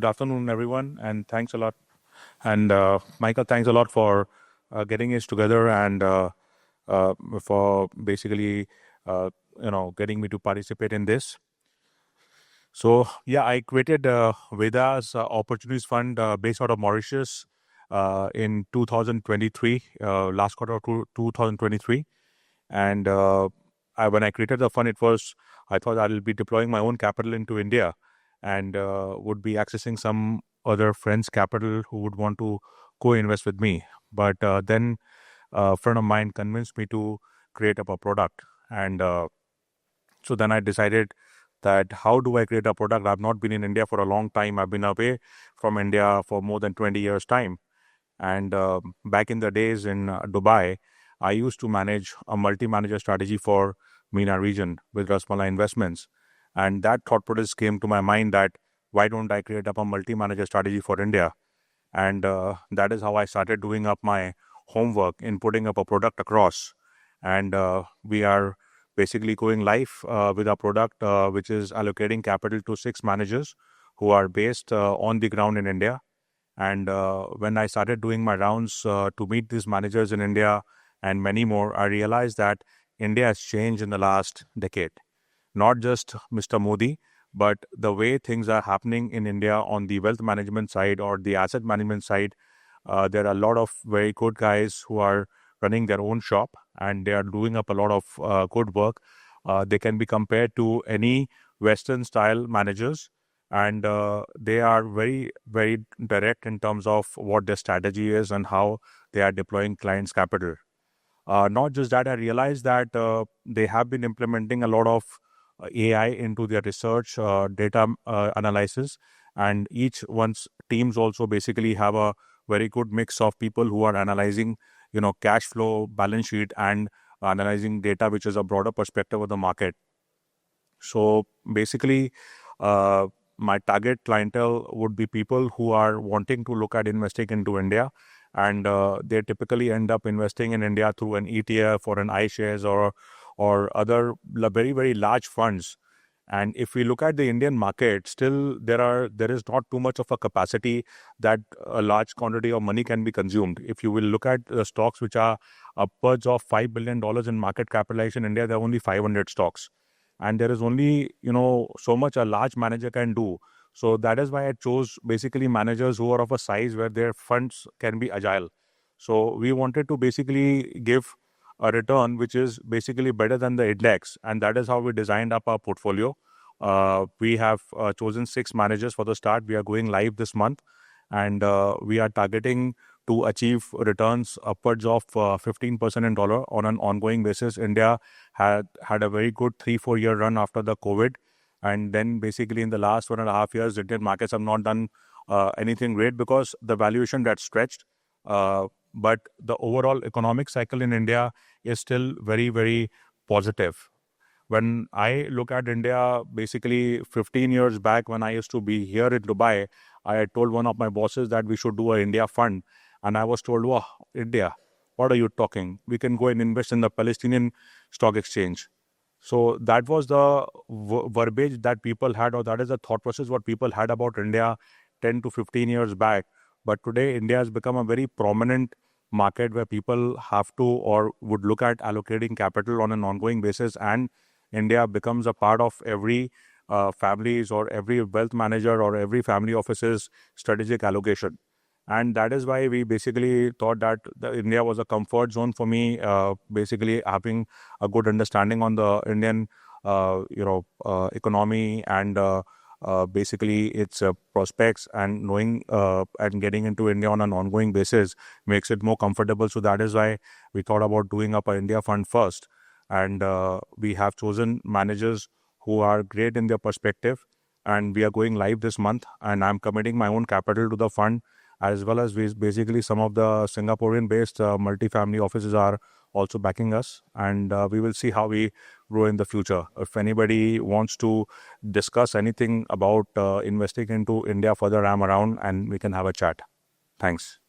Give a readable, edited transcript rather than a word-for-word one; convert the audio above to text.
Good afternoon, everyone, and thanks a lot. And Michael, thanks a lot for getting us together and for basically, uh, getting me to participate in this. So, yeah, I created Veda's Opportunities Fund based out of Mauritius in 2023, last quarter of 2023. And when I created the fund, I thought I will be deploying my own capital into India and would be accessing some other friends' capital who would want to co-invest with me. But then a friend of mine convinced me to create up a product. And so then I decided that how do I create a product? I've not been in India for a long time. I've been away from India for more than 20 years time. And back in the days in Dubai, I used to manage a multi-manager strategy for MENA region with Rasmala Investments. And that thought process came to my mind that why don't I create up a multi-manager strategy for India? And that is how I started doing up my homework in putting up a product across. And we are basically going live with our product, which is allocating capital to 6 managers who are based on the ground in India. And when I started doing my rounds to meet these managers in India and many more, I realized that India has changed in the last decade. Not just Mr. Modi, but the way things are happening in India on the wealth management side or the asset management side. There are a lot of very good guys who are running their own shop and they are doing up a lot of good work. They can be compared to any Western style managers, and they are very, very direct in terms of what their strategy is and how they are deploying clients' capital. Not just that, I realized that they have been implementing a lot of AI into their research, data analysis, and each one's teams also basically have a very good mix of people who are analyzing, cash flow, balance sheet, and analyzing data, which is a broader perspective of the market. So basically, uh, my target clientele would be people who are wanting to look at investing into India, and they typically end up investing in India through an ETF or an iShares or other very very large funds. And if we look at the Indian market, still there is not too much of a capacity that a large quantity of money can be consumed. If you will look at the stocks which are upwards of $5 billion in market capitalization in India, there are only 500 stocks, and there is only so much a large manager can do. So that is why I chose basically managers who are of a size where their funds can be agile. So we wanted to basically give a return which is basically better than the index, and that is how we designed up our portfolio. We have chosen 6 managers for the start. We are going live this month, and we are targeting to achieve returns upwards of 15% in dollar on an ongoing basis. India had a very good 3-4 year run after the COVID, and then basically in the last 1.5 years, Indian markets have not done anything great because the valuation got stretched. But the overall economic cycle in India is still very, very positive. When I look at India, basically 15 years back when I used to be here in Dubai, I had told one of my bosses that we should do an India fund. And I was told, wow, India, what are you talking? We can go and invest in the Palestinian stock exchange. So that was the verbiage that people had, or that is the thought process what people had about India 10 to 15 years back. But today, India has become a very prominent market where people have to or would look at allocating capital on an ongoing basis, and India becomes a part of every family's or every wealth manager or every family office's strategic allocation. And that is why we basically thought that India was a comfort zone for me, basically having a good understanding on the Indian, economy and basically its prospects, and knowing and getting into India on an ongoing basis makes it more comfortable. So that is why we thought about doing up an India fund first. And we have chosen managers who are great in their perspective, and we are going live this month, and I'm committing my own capital to the fund, as well as basically some of the Singaporean based multifamily offices are also backing us, and we will see how we grow in the future. If anybody wants to discuss anything about investing into India further, I'm around and we can have a chat. Thanks.